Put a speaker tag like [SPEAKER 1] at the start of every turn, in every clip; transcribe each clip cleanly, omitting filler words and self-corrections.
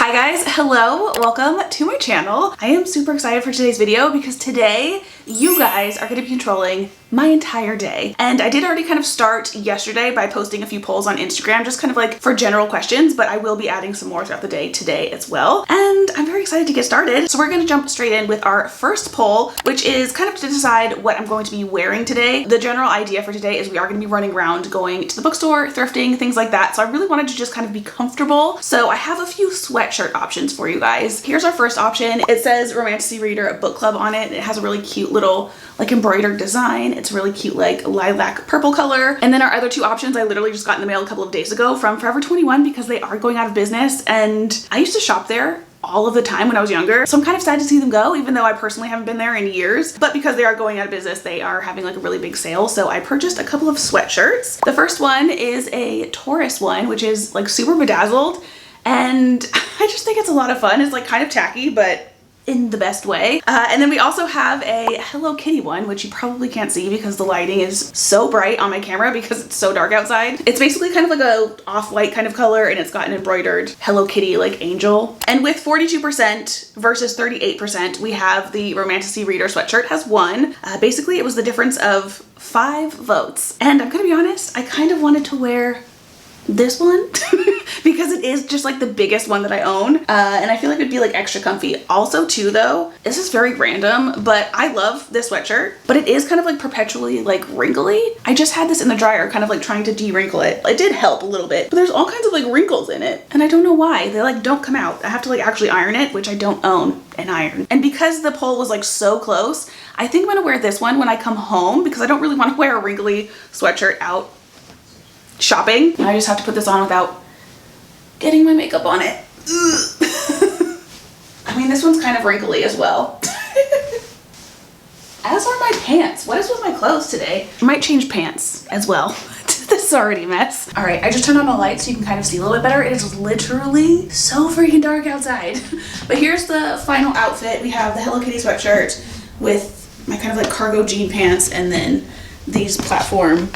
[SPEAKER 1] Hi guys, hello, welcome to my channel. I am super excited for today's video because today you guys are going to be controlling my entire day. And I did already kind of start yesterday by posting a few polls on Instagram, just kind of like for general questions, but I will be adding some more throughout the day today as well. And I'm very excited to get started. So we're going to jump straight in with our first poll, which is kind of to decide what I'm going to be wearing today. The general idea for today is we are going to be running around going to the bookstore, thrifting, things like that. So I really wanted to just kind of be comfortable. So I have a few sweatshirt options for you guys. Here's our first option. It says Romantasy Reader Book Club on it. It has a really cute little like embroidered design. It's really cute like lilac purple color. And then our other two options I literally just got in the mail a couple of days ago from Forever 21 because they are going out of business and I used to shop there all of the time when I was younger. So I'm kind of sad to see them go, even though I personally haven't been there in years. But because they are going out of business, they are having like a really big sale. So I purchased a couple of sweatshirts. The first one is a Taurus one, which is like super bedazzled. And I just think it's a lot of fun. It's like kind of tacky, but in the best way. And then we also have a Hello Kitty one, which you probably can't see because the lighting is so bright on my camera because it's so dark outside. It's basically kind of like a off-white kind of color and it's got an embroidered Hello Kitty like angel. And with 42% versus 38%, we have the Romantasy Reader sweatshirt has won. Basically, it was the difference of 5 votes. And I'm gonna be honest, I kind of wanted to wear this one because it is just like the biggest one that I own and I feel like it'd be like extra comfy. Also too though, this is very random, but I love this sweatshirt, but it is kind of like perpetually like wrinkly. I just had this in the dryer kind of like trying to de-wrinkle it. It did help a little bit, but there's all kinds of like wrinkles in it and I don't know why. They like don't come out. I have to like actually iron it, which I don't own an iron. And because the poll was like so close, I think I'm gonna wear this one when I come home because I don't really want to wear a wrinkly sweatshirt out shopping. I just have to put this on without getting my makeup on it. I mean, this one's kind of wrinkly as well. As are my pants. What is with my clothes today? I might change pants as well. This is already a mess. All right, I just turned on the light so you can kind of see a little bit better. It is literally so freaking dark outside. But here's the final outfit. We have the Hello Kitty sweatshirt with my kind of like cargo jean pants and then these platform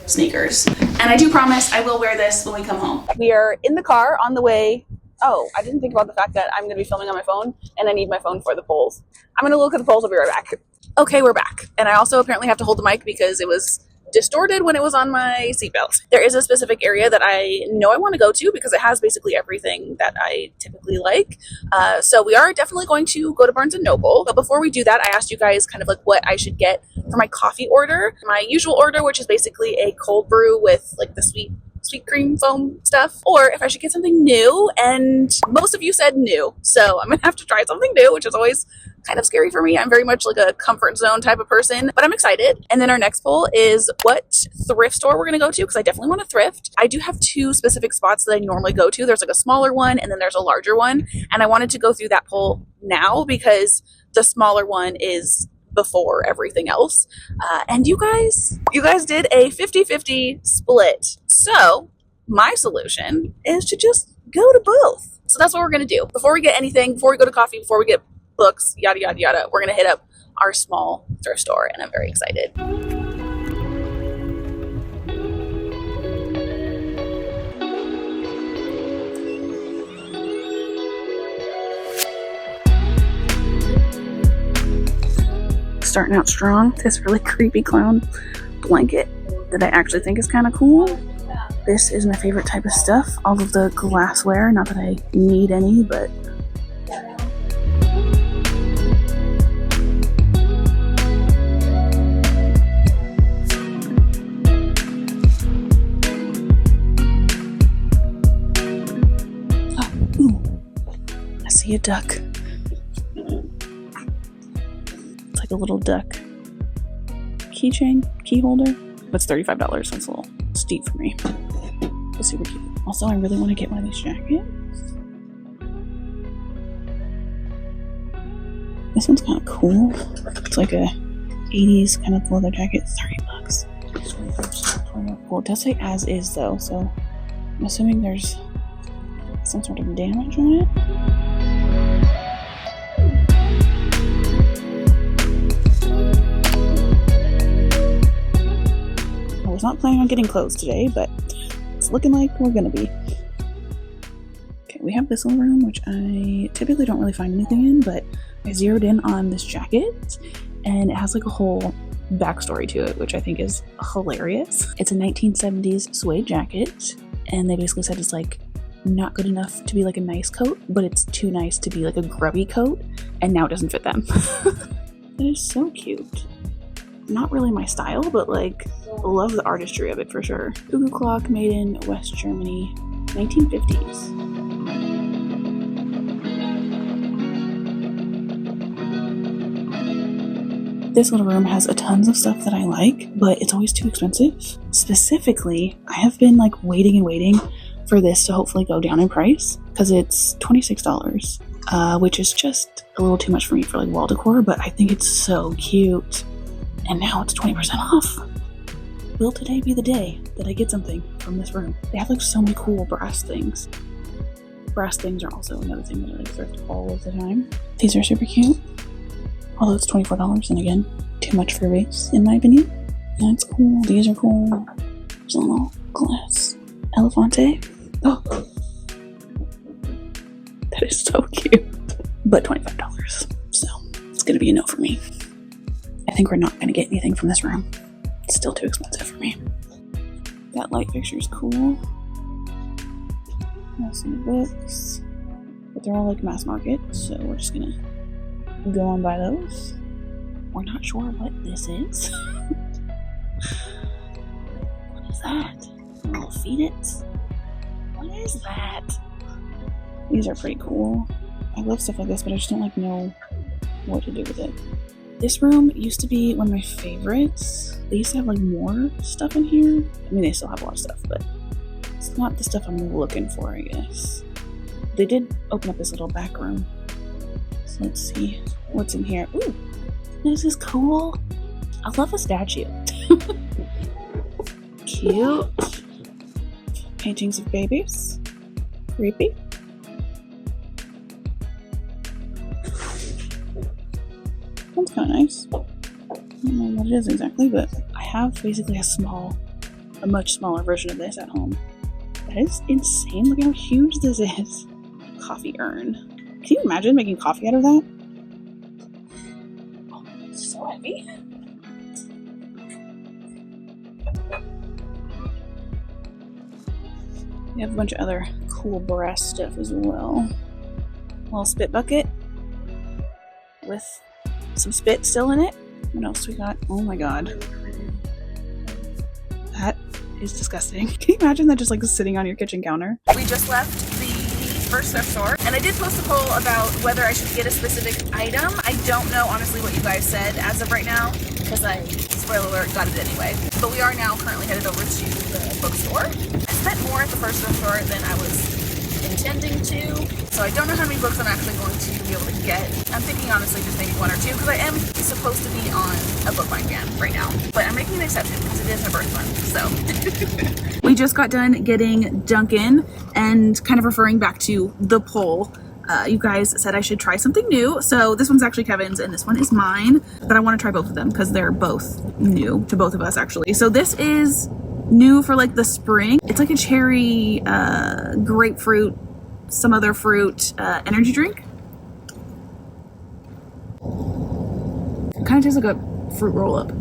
[SPEAKER 1] sneakers. And I do promise I will wear this when we come home. We are in the car on the way. Oh, I didn't think about the fact that I'm gonna be filming on my phone and I need my phone for the polls. I'm gonna look at the polls, I'll be right back. Okay, we're back. And I also apparently have to hold the mic because it was distorted when it was on my seatbelt. There is a specific area that I know I want to go to because it has basically everything that I typically like. So we are definitely going to go to Barnes & Noble. But before we do that, I asked you guys kind of like what I should get for my coffee order. My usual order, which is basically a cold brew with like the sweet cream foam stuff, or if I should get something new, and most of you said new. So I'm gonna have to try something new, which is always kind of scary for me. I'm very much like a comfort zone type of person, but I'm excited. And then our next poll is what thrift store we're gonna go to, because I definitely want to thrift. I do have 2 specific spots that I normally go to. There's like a smaller one and then there's a larger one. And I wanted to go through that poll now because the smaller one is before everything else. And you guys did a 50-50 split. So my solution is to just go to both. So that's what we're gonna do. Before we get anything, before we go to coffee, before we get books, yada, yada, yada, we're gonna hit up our small thrift store and I'm very excited. Starting out strong, this really creepy clown blanket that I actually think is kind of cool. This is my favorite type of stuff. All of the glassware, not that I need any, but oh, ooh, I see a duck. A little duck keychain, key holder. That's $35, so it's a little steep for me. It's super cute. Also, I really want to get one of these jackets. This one's kind of cool. It's like a 80s kind of leather jacket. $30. Well, it does say as is though, so I'm assuming there's some sort of damage on it. I was not planning on getting clothes today, but it's looking like we're gonna be. Okay. Okay, we have this little room, which I typically don't really find anything in, but I zeroed in on this jacket, and it has like a whole backstory to it, which I think is hilarious. It's a 1970s suede jacket, and they basically said it's like not good enough to be like a nice coat, but it's too nice to be like a grubby coat, and now it doesn't fit them. It is so cute. Not really my style, but like love the artistry of it for sure. Cuckoo clock made in West Germany, 1950s. This little room has a tons of stuff that I like, but it's always too expensive. Specifically, I have been like waiting and waiting for this to hopefully go down in price because it's $26, which is just a little too much for me for like wall decor, but I think it's so cute. And now it's 20% off. Will today be the day that I get something from this room? They have like so many cool brass things. Brass things are also another thing that I like thrift all of the time. These are super cute. Although it's $24, and again, too much for a vase, in my opinion. That's cool. These are cool. There's a little glass elefante. Oh, that is so cute. But $25, so it's gonna be a no for me. I think we're not gonna get anything from this room. It's still too expensive for me. That light fixture is cool. Some books, but they're all like mass market, so we're just gonna go on by those. We're not sure what this is. What is that? I'll feed it. What is that? These are pretty cool. I love stuff like this, but I just don't like know what to do with it. This room used to be one of my favorites. They used to have like more stuff in here. I mean, they still have a lot of stuff, but it's not the stuff I'm looking for, I guess. They did open up this little back room. So let's see what's in here. Ooh, this is cool. I love a statue. Cute. Paintings of babies. Creepy. That's kind of nice. I don't know what it is exactly, but I have basically a much smaller version of this at home. That is insane. Look how huge this is. Coffee urn. Can you imagine making coffee out of that? Oh, it's so heavy. We have a bunch of other cool brass stuff as well. A little spit bucket with some spit still in it. What else we got? Oh my god. That is disgusting. Can you imagine that just like sitting on your kitchen counter? We just left the first thrift store, and I did post a poll about whether I should get a specific item. I don't know honestly what you guys said as of right now, because I, spoiler alert, got it anyway. But we are now currently headed over to the bookstore. I spent more at the first thrift store than I was intending to, so I don't know how many books I'm actually going to be able to get. I'm thinking honestly just maybe one or two, because I am supposed to be on a bookbind ban right now, but I'm making an exception because it is my birth month, so. We just got done getting Dunkin' and kind of referring back to the poll. You guys said I should try something new, so this one's actually Kevin's and this one is mine, but I want to try both of them because they're both new to both of us actually. So this is new for like the spring. It's like a cherry, grapefruit, some other fruit energy drink. It kind of tastes like a fruit roll-up,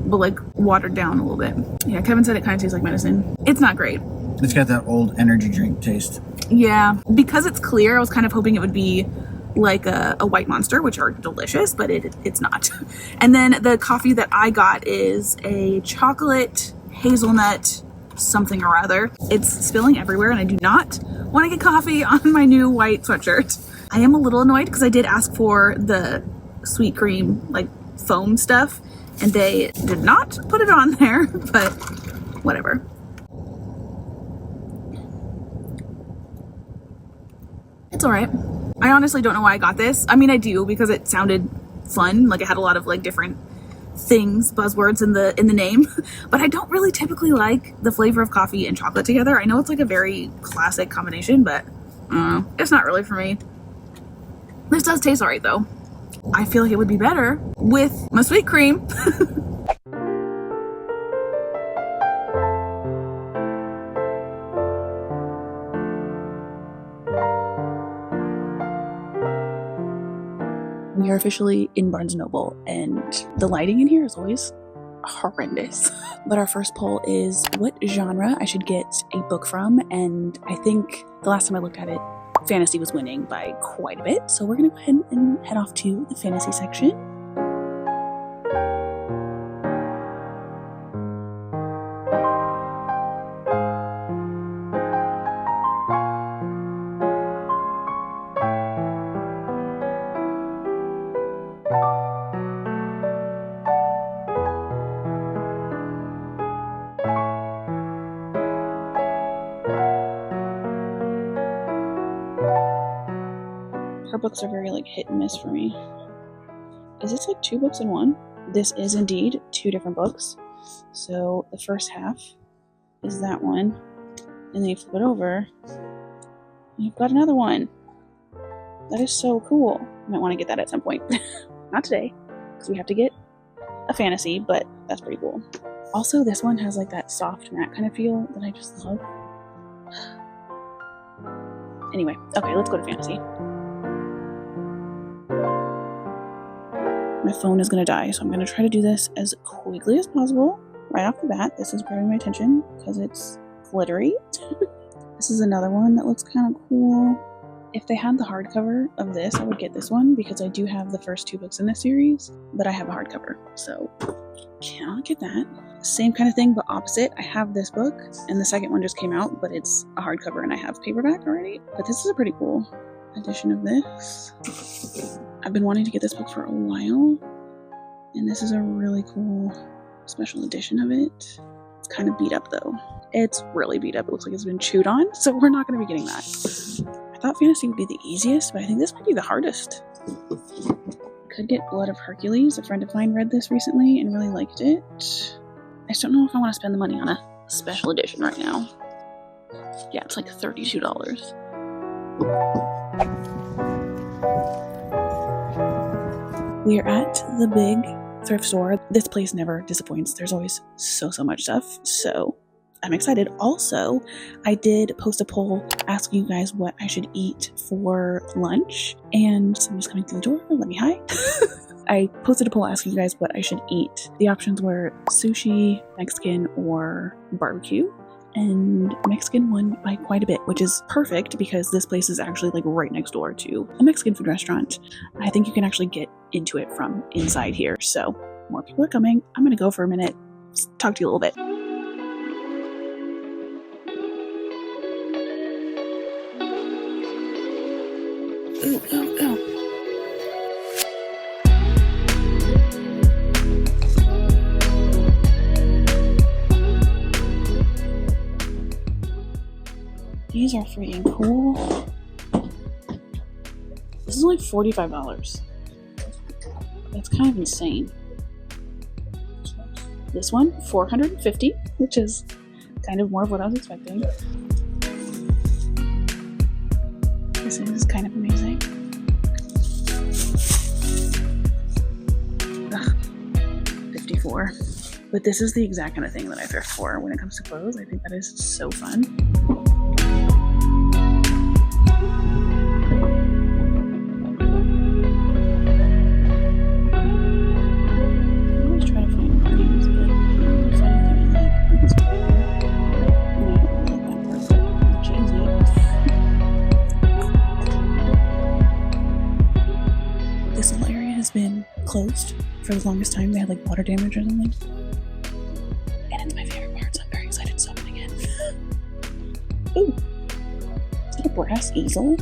[SPEAKER 1] but like watered down a little bit. Yeah, Kevin said it kind of tastes like medicine. It's not great.
[SPEAKER 2] It's got that old energy drink taste.
[SPEAKER 1] Yeah, because it's clear, I was kind of hoping it would be like a White Monster, which are delicious, but it's not. And then the coffee that I got is a chocolate hazelnut something or other. It's spilling everywhere and I do not want to get coffee on my new white sweatshirt. I am a little annoyed because I did ask for the sweet cream like foam stuff and they did not put it on there, but whatever. It's all right. I honestly don't know why I got this. I mean, I do because it sounded fun. Like it had a lot of like different things, buzzwords in the name, but I don't really typically like the flavor of coffee and chocolate together. I know it's like a very classic combination, but it's not really for me. This does taste all right though. I feel like it would be better with my sweet cream. We are officially in Barnes & Noble, and the lighting in here is always horrendous. But our first poll is what genre I should get a book from, and I think the last time I looked at it, fantasy was winning by quite a bit. So we're gonna go ahead and head off to the fantasy section. Her books are very like hit and miss for me. Is this like 2 books in one? This is indeed 2 different books. So the first half is that one, and then you flip it over, and you've got another one. That is so cool. I might want to get that at some point. Not today, because we have to get a fantasy, but that's pretty cool. Also, this one has like that soft matte kind of feel that I just love. Anyway, okay, let's go to fantasy. My phone is going to die, so I'm going to try to do this as quickly as possible. Right off the bat, this is grabbing my attention because it's glittery. This is another one that looks kind of cool. If they had the hardcover of this, I would get this one because I do have the first 2 books in this series, but I have a hardcover, so cannot get that. Same kind of thing, but opposite. I have this book, and the second one just came out, but it's a hardcover and I have paperback already. But this is a pretty cool edition of this. I've been wanting to get this book for a while, and this is a really cool special edition of it. It's kind of beat up though. It's really beat up. It looks like it's been chewed on, so we're not going to be getting that. I thought fantasy would be the easiest, but I think this might be the hardest. Could get Blood of Hercules. A friend of mine read this recently and really liked it. I just don't know if I want to spend the money on a special edition right now. Yeah, it's like $32. We are at the big thrift store. This place never disappoints. There's always so much stuff, so I'm excited. Also, I did post a poll asking you guys what I should eat for lunch, and somebody's coming through the door. Let me hide. I posted a poll asking you guys what I should eat. The options were sushi, Mexican, or barbecue. And Mexican won by quite a bit, which is perfect because this place is actually like right next door to a Mexican food restaurant. I think you can actually get into it from inside here. So more people are coming. I'm going to go for a minute, talk to you a little bit. Ooh, ooh, ooh. These are freaking cool. This is like $45. That's kind of insane. This one, $450, which is kind of more of what I was expecting. This is kind of amazing. Ugh, $54. But this is the exact kind of thing that I thrift for when it comes to clothes. I think that is so fun. Closed for the longest time. They had like water damage or something, and it's my favorite part, so I'm very excited to open again. Ooh, is that a brass easel?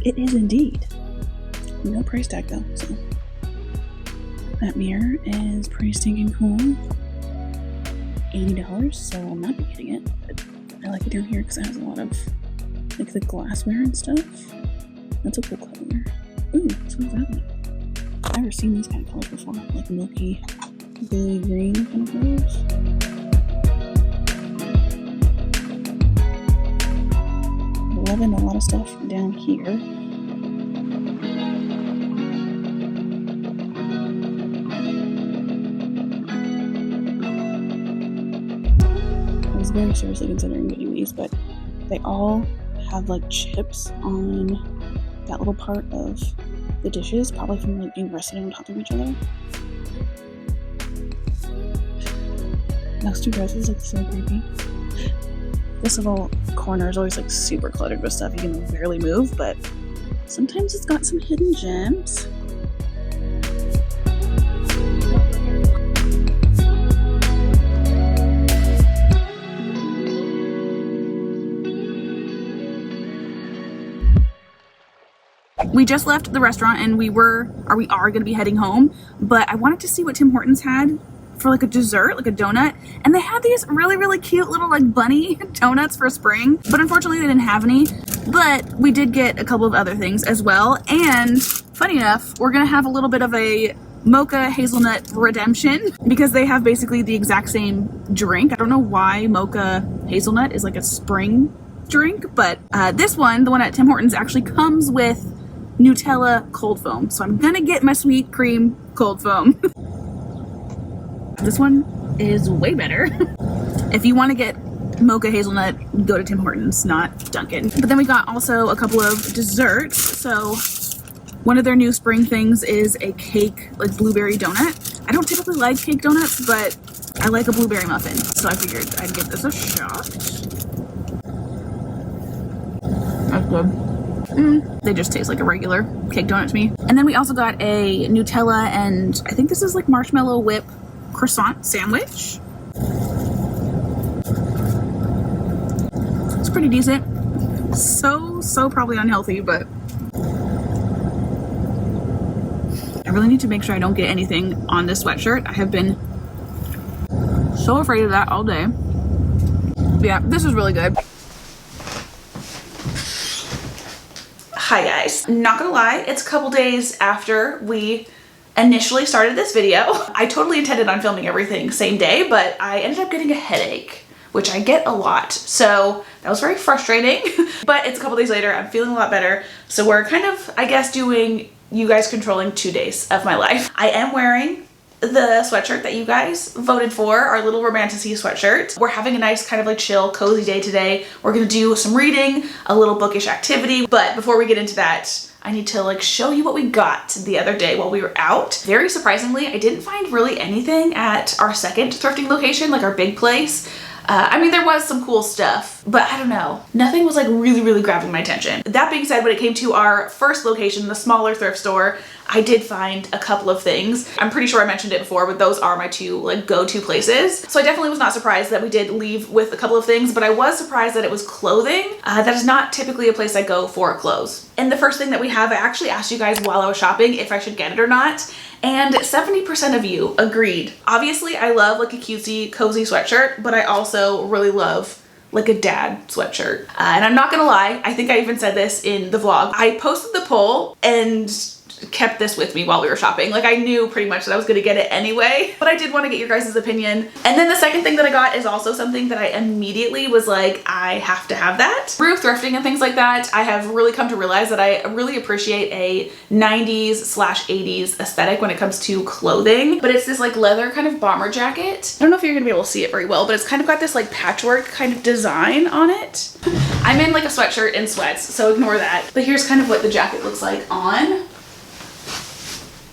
[SPEAKER 1] It is indeed. No price tag though, so that mirror is pretty stinking cool. $80, so I'll not be getting it, but I like it down here because it has a lot of like the glassware and stuff. That's a cool color. Ooh, so is that one? I've never seen these kind of colors before, like milky, blue green kind of colors. Loving a lot of stuff down here. I was very seriously considering getting these, but they all have like chips on that little part of the dishes, probably from like being rested on top of each other. Those two dresses look so creepy. This little corner is always like super cluttered with stuff you can barely move, but sometimes it's got some hidden gems. We just left the restaurant and we are going to be heading home, but I wanted to see what Tim Hortons had for like a dessert, like a donut, and they had these really, really cute little like bunny donuts for spring, but unfortunately they didn't have any. But we did get a couple of other things as well, and funny enough, we're gonna have a little bit of a mocha hazelnut redemption because they have basically the exact same drink. I don't know why mocha hazelnut is like a spring drink, but this one, the one at Tim Hortons, actually comes with Nutella cold foam, so I'm gonna get my sweet cream cold foam. This one is way better. If you want to get mocha hazelnut, go to Tim Hortons, not Dunkin'. But then we got also a couple of desserts. So one of their new spring things is a cake, like blueberry donut. I don't typically like cake donuts, but I like a blueberry muffin, so I figured I'd give this a shot. That's good. They just taste like a regular cake donut to me. And then we also got a Nutella and I think this is like marshmallow whip croissant sandwich. It's pretty decent. So probably unhealthy, but I really need to make sure I don't get anything on this sweatshirt. I have been so afraid of that all day. But yeah, this is really good. Hi guys. Not gonna lie, it's a couple days after we initially started this video. I totally intended on filming everything same day, but I ended up getting a headache, which I get a lot. So that was very frustrating, but it's a couple days later. I'm feeling a lot better. So we're kind of, I guess, doing you guys controlling 2 days of my life. I am wearing the sweatshirt that you guys voted for, our little romanticy sweatshirt. We're having a nice kind of like chill, cozy day today. We're gonna do some reading, a little bookish activity. But before we get into that, I need to like show you what we got the other day while we were out. Very surprisingly, I didn't find really anything at our second thrifting location, like our big place. I mean, there was some cool stuff, but I don't know. Nothing was like really grabbing my attention. That being said, when it came to our first location, the smaller thrift store, I did find a couple of things. I'm pretty sure I mentioned it before, but those are my two like go-to places. So I definitely was not surprised that we did leave with a couple of things, but I was surprised that it was clothing. That is not typically a place I go for clothes. And the first thing that we have, I actually asked you guys while I was shopping if I should get it or not. And 70% of you agreed. Obviously, I love like a cutesy, cozy sweatshirt, but I also really love like a dad sweatshirt. And I'm not gonna lie, I think I even said this in the vlog. I posted the poll and kept this with me while we were shopping. Like I knew pretty much that I was gonna get it anyway, but I did want to get your guys' opinion. And then the second thing that I got is also something that I immediately was like, I have to have that. Through thrifting and things like that, I have really come to realize that I really appreciate a 90s/80s aesthetic when it comes to clothing. But it's this like leather kind of bomber jacket. I don't know if you're gonna be able to see it very well, but it's kind of got this like patchwork kind of design on it. I'm in like a sweatshirt and sweats, so ignore that. But here's kind of what the jacket looks like on.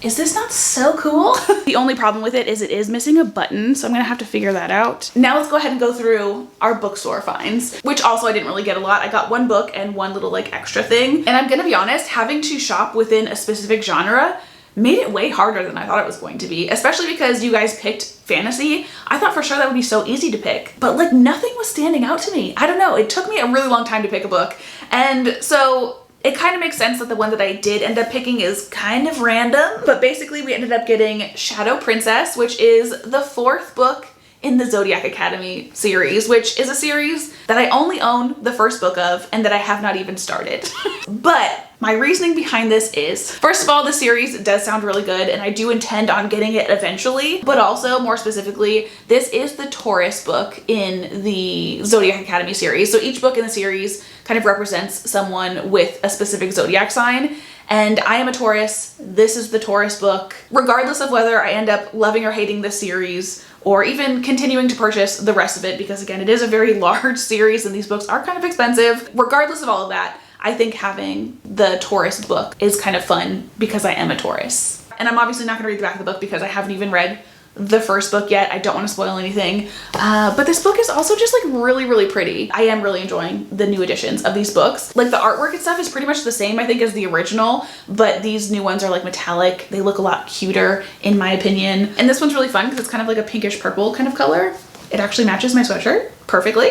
[SPEAKER 1] Is this not so cool? The only problem with it is it is missing a button, so I'm gonna have to figure that out. Now let's go ahead and go through our bookstore finds, which also I didn't really get a lot. I got one book and one little like extra thing. And I'm gonna be honest, having to shop within a specific genre made it way harder than I thought it was going to be, especially because you guys picked fantasy. I thought for sure that would be so easy to pick, but like nothing was standing out to me. I don't know, it took me a really long time to pick a book. And so it kind of makes sense that the one that I did end up picking is kind of random, but basically we ended up getting Shadow Princess, which is the 4th book in the Zodiac Academy series, which is a series that I only own the first book of and that I have not even started. But my reasoning behind this is, first of all, the series does sound really good and I do intend on getting it eventually, but also more specifically, this is the Taurus book in the Zodiac Academy series. So each book in the series kind of represents someone with a specific zodiac sign. And I am a Taurus. This is the Taurus book. Regardless of whether I end up loving or hating this series or even continuing to purchase the rest of it, because again, it is a very large series and these books are kind of expensive. Regardless of all of that, I think having the Taurus book is kind of fun because I am a Taurus. And I'm obviously not gonna read the back of the book because I haven't even read the first book yet. I don't want to spoil anything. But this book is also just like really, really pretty. I am really enjoying the new editions of these books. Like the artwork and stuff is pretty much the same, I think, as the original, but these new ones are like metallic. They look a lot cuter in my opinion. And this one's really fun because it's kind of like a pinkish purple kind of color. It actually matches my sweatshirt perfectly.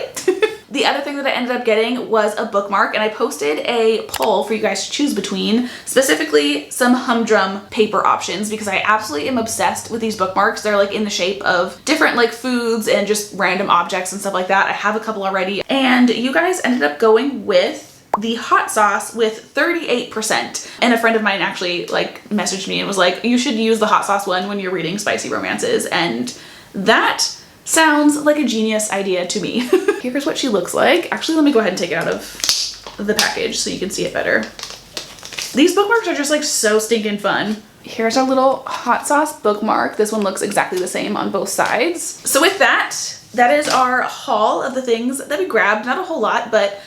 [SPEAKER 1] The other thing that I ended up getting was a bookmark, and I posted a poll for you guys to choose between, specifically some humdrum paper options, because I absolutely am obsessed with these bookmarks. They're like in the shape of different like foods and just random objects and stuff like that. I have a couple already, and you guys ended up going with the hot sauce with 38%. And a friend of mine actually like messaged me and was like, you should use the hot sauce one when you're reading spicy romances, and that sounds like a genius idea to me. Here's what she looks like. Actually, let me go ahead and take it out of the package so you can see it better. These bookmarks are just like so stinking fun. Here's our little hot sauce bookmark. This one looks exactly the same on both sides. So with that is our haul of the things that we grabbed. Not a whole lot, but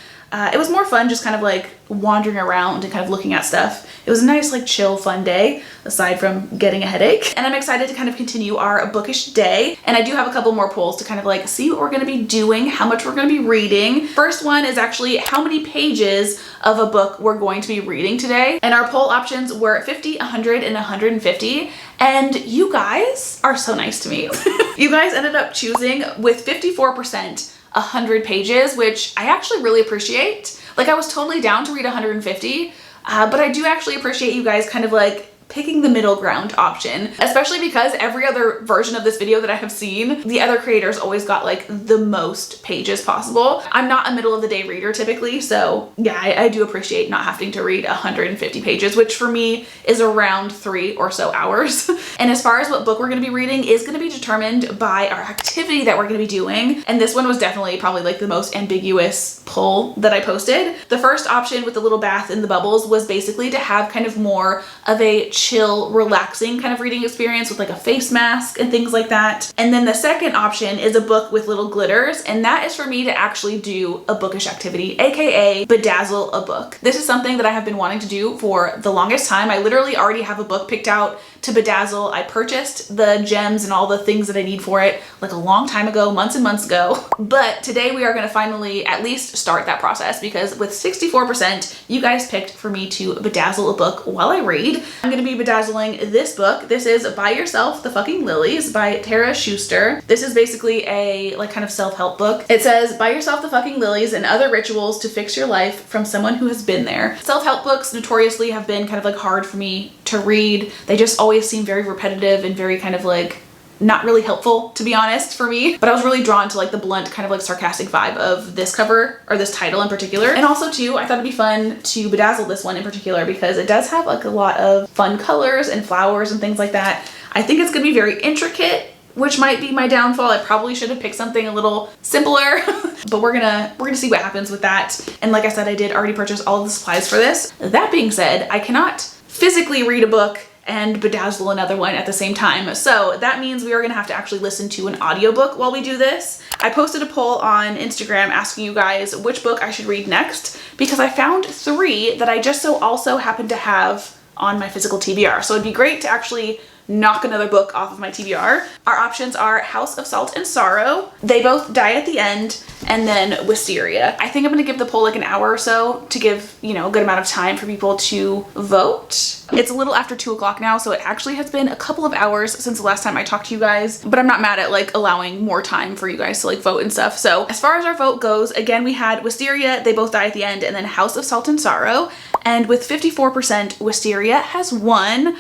[SPEAKER 1] it was more fun just kind of like wandering around and kind of looking at stuff. It was a nice like chill fun day aside from getting a headache, and I'm excited to kind of continue our bookish day. And I do have a couple more polls to kind of like see what we're going to be doing, how much we're going to be reading. First one is actually how many pages of a book we're going to be reading today, and our poll options were 50, 100, and 150. And you guys are so nice to me. You guys ended up choosing with 54% 100 pages, which I actually really appreciate. Like I was totally down to read 150, but I do actually appreciate you guys kind of like picking the middle ground option, especially because every other version of this video that I have seen, the other creators always got like the most pages possible. I'm not a middle of the day reader typically, so yeah, I do appreciate not having to read 150 pages, which for me is around 3 or so hours. And as far as what book we're going to be reading is going to be determined by our activity that we're going to be doing. And this one was definitely probably like the most ambiguous poll that I posted. The first option with the little bath in the bubbles was basically to have kind of more of a chill, relaxing kind of reading experience with like a face mask and things like that. And then the second option is a book with little glitters, and that is for me to actually do a bookish activity, aka bedazzle a book. This is something that I have been wanting to do for the longest time. I literally already have a book picked out to bedazzle. I purchased the gems and all the things that I need for it like a long time ago, months and months ago. But today we are going to finally at least start that process, because with 64%, you guys picked for me to bedazzle a book while I read. I'm going to be bedazzling this book. This is Buy Yourself the Fucking Lilies by Tara Schuster. This is basically a like kind of self-help book. It says, buy yourself the fucking lilies and other rituals to fix your life from someone who has been there. Self-help books notoriously have been kind of like hard for me to read. They just always seem very repetitive and very kind of like not really helpful, to be honest, for me. But I was really drawn to like the blunt kind of like sarcastic vibe of this cover, or this title in particular. And also too, I thought it'd be fun to bedazzle this one in particular because it does have like a lot of fun colors and flowers and things like that. I think it's gonna be very intricate, which might be my downfall. I probably should have picked something a little simpler, but we're gonna see what happens with that. And like I said, I did already purchase all of the supplies for this. That being said, I cannot physically read a book and bedazzle another one at the same time. So that means we are gonna have to actually listen to an audiobook while we do this. I posted a poll on Instagram asking you guys which book I should read next, because I found 3 that I just so also happen to have on my physical TBR. So it'd be great to actually knock another book off of my TBR. Our options are House of Salt and Sorrow, They Both Die at the End, and then Wisteria. I think I'm gonna give the poll like an hour or so to give, you know, a good amount of time for people to vote. It's a little after 2 o'clock now, so it actually has been a couple of hours since the last time I talked to you guys, but I'm not mad at like allowing more time for you guys to like vote and stuff. So as far as our vote goes, again, we had Wisteria, They Both Die at the End, and then House of Salt and Sorrow. And with 54%, Wisteria has won.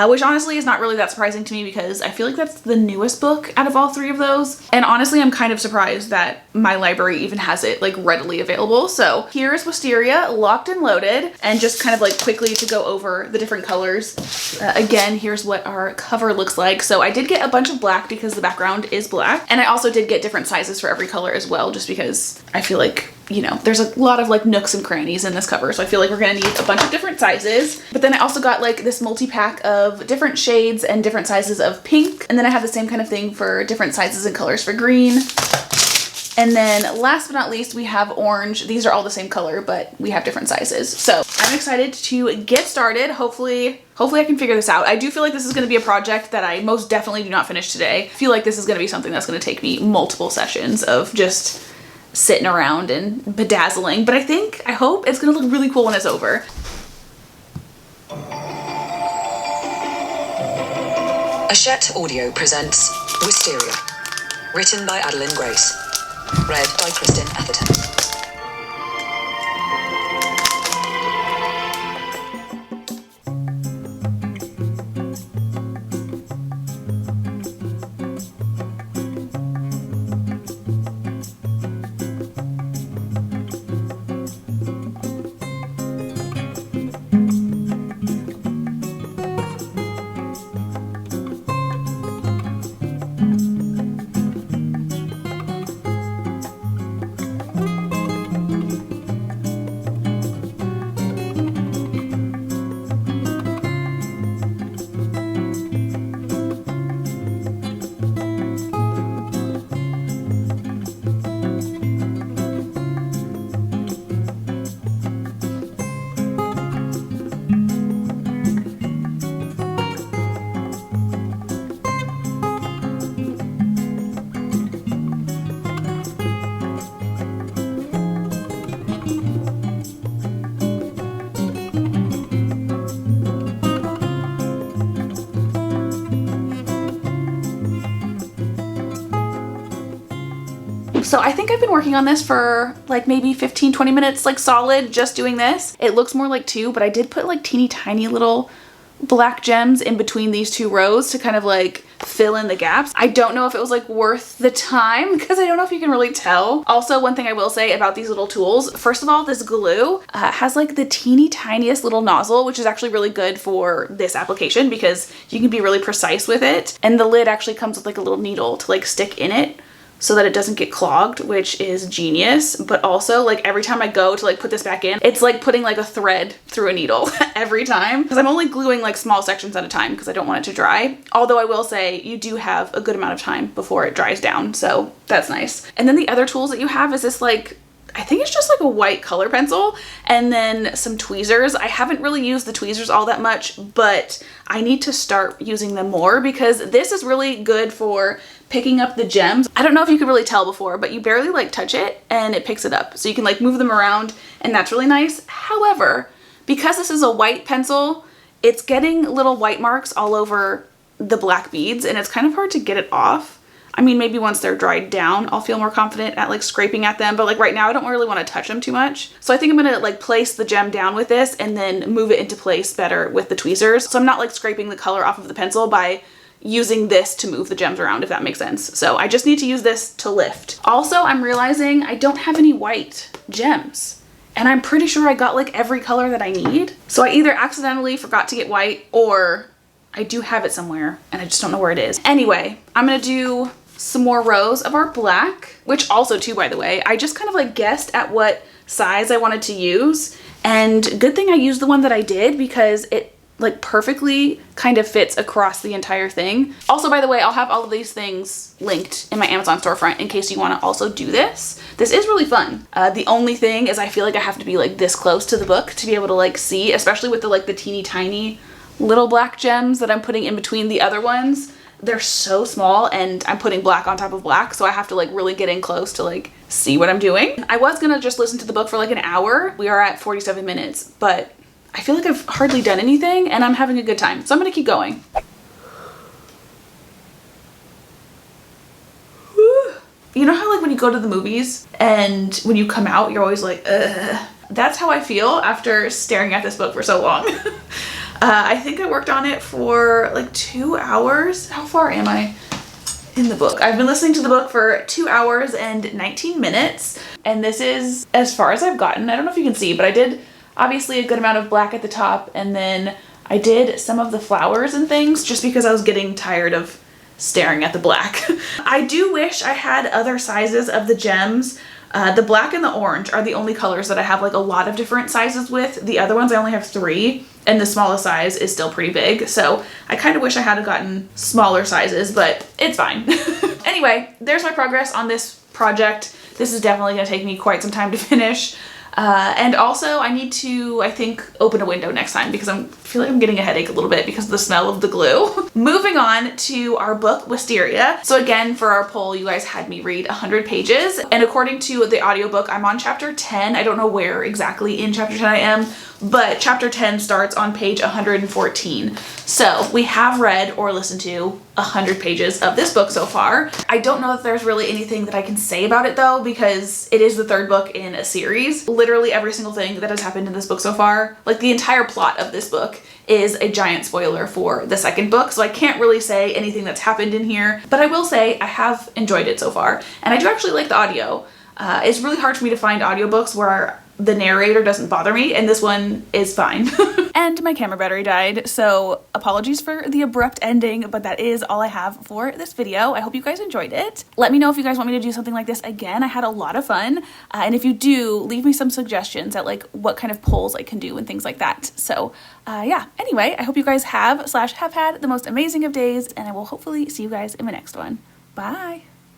[SPEAKER 1] Which honestly is not really that surprising to me because I feel like that's the newest book out of all 3 of those. And honestly, I'm kind of surprised that my library even has it like readily available. So here's Wisteria, locked and loaded, and just kind of like quickly to go over the different colors. Again, here's what our cover looks like. So I did get a bunch of black because the background is black. And I also did get different sizes for every color as well, just because I feel like, you know, there's a lot of like nooks and crannies in this cover, so I feel like we're gonna need a bunch of different sizes. But then I also got like this multi-pack of different shades and different sizes of pink, and then I have the same kind of thing for different sizes and colors for green. And then last but not least, we have orange. These are all the same color, but we have different sizes. So I'm excited to get started. Hopefully I can figure this out. I do feel like this is gonna be a project that I most definitely do not finish today. I feel like this is gonna be something that's gonna take me multiple sessions of just sitting around and bedazzling. But I hope it's gonna look really cool when it's over.
[SPEAKER 3] Hachette Audio presents Wisteria, written by Adeline Grace, read by Kristen Atherton.
[SPEAKER 1] So I think I've been working on this for like maybe 15-20 minutes, like solid, just doing this. It looks more like 2, but I did put like teeny tiny little black gems in between these 2 rows to kind of like fill in the gaps. I don't know if it was like worth the time because I don't know if you can really tell. Also, one thing I will say about these little tools, first of all, this glue has like the teeny tiniest little nozzle, which is actually really good for this application because you can be really precise with it. And the lid actually comes with like a little needle to like stick in it so that it doesn't get clogged, which is genius. But also, like every time I go to like put this back in, it's like putting like a thread through a needle every time because I'm only gluing like small sections at a time because I don't want it to dry. Although I will say you do have a good amount of time before it dries down, so that's nice. And then the other tools that you have is this like, I think it's just like a white color pencil and then some tweezers. I haven't really used the tweezers all that much, but I need to start using them more because this is really good for picking up the gems. I don't know if you could really tell before, but you barely like touch it and it picks it up. So you can like move them around and that's really nice. However, because this is a white pencil, it's getting little white marks all over the black beads and it's kind of hard to get it off. I mean, maybe once they're dried down, I'll feel more confident at like scraping at them, but like right now I don't really want to touch them too much. So I think I'm gonna like place the gem down with this and then move it into place better with the tweezers. So I'm not like scraping the color off of the pencil by using this to move the gems around, if that makes sense. So I just need to use this to lift. Also, I'm realizing I don't have any white gems and I'm pretty sure I got like every color that I need. So I either accidentally forgot to get white or I do have it somewhere and I just don't know where it is. Anyway, I'm gonna do some more rows of our black, which also too, by the way, I just kind of like guessed at what size I wanted to use. And good thing I used the one that I did because it like perfectly kind of fits across the entire thing. Also, by the way, I'll have all of these things linked in my Amazon storefront in case you want to also do this. This is really fun. The only thing is I feel like I have to be like this close to the book to be able to like see, especially with the like the teeny tiny little black gems that I'm putting in between the other ones. They're so small and I'm putting black on top of black, so I have to like really get in close to like see what I'm doing. I was gonna just listen to the book for like an hour. We are at 47 minutes, but I feel like I've hardly done anything and I'm having a good time. So I'm gonna keep going. You know how like when you go to the movies and when you come out, you're always like, ugh. That's how I feel after staring at this book for so long. I think I worked on it for like 2 hours. How far am I in the book? I've been listening to the book for 2 hours and 19 minutes. And this is as far as I've gotten. I don't know if you can see, but I did obviously a good amount of black at the top. And then I did some of the flowers and things just because I was getting tired of staring at the black. I do wish I had other sizes of the gems. The black and the orange are the only colors that I have like a lot of different sizes with. The other ones I only have 3 and the smallest size is still pretty big. So I kind of wish I had gotten smaller sizes, but it's fine. Anyway, there's my progress on this project. This is definitely going to take me quite some time to finish. And also I need to, I think, open a window next time because I feel like I'm getting a headache a little bit because of the smell of the glue. Moving on to our book, Wisteria. So again, for our poll, you guys had me read 100 pages. And according to the audiobook, I'm on chapter 10. I don't know where exactly in chapter 10 I am, but chapter 10 starts on page 114. So we have read or listened to 100 pages of this book so far. I don't know if there's really anything that I can say about it though, because it is the third book in a series. Literally every single thing that has happened in this book so far, like the entire plot of this book, is a giant spoiler for the second book. So I can't really say anything that's happened in here, but I will say I have enjoyed it so far. And I do actually like the audio. It's really hard for me to find audiobooks where the narrator doesn't bother me, and this one is fine. And my camera battery died, so apologies for the abrupt ending, but that is all I have for this video. I hope you guys enjoyed it. Let me know if you guys want me to do something like this again. I had a lot of fun, and if you do, leave me some suggestions at like what kind of polls I can do and things like that. So yeah, anyway, I hope you guys have had the most amazing of days, and I will hopefully see you guys in my next one. Bye!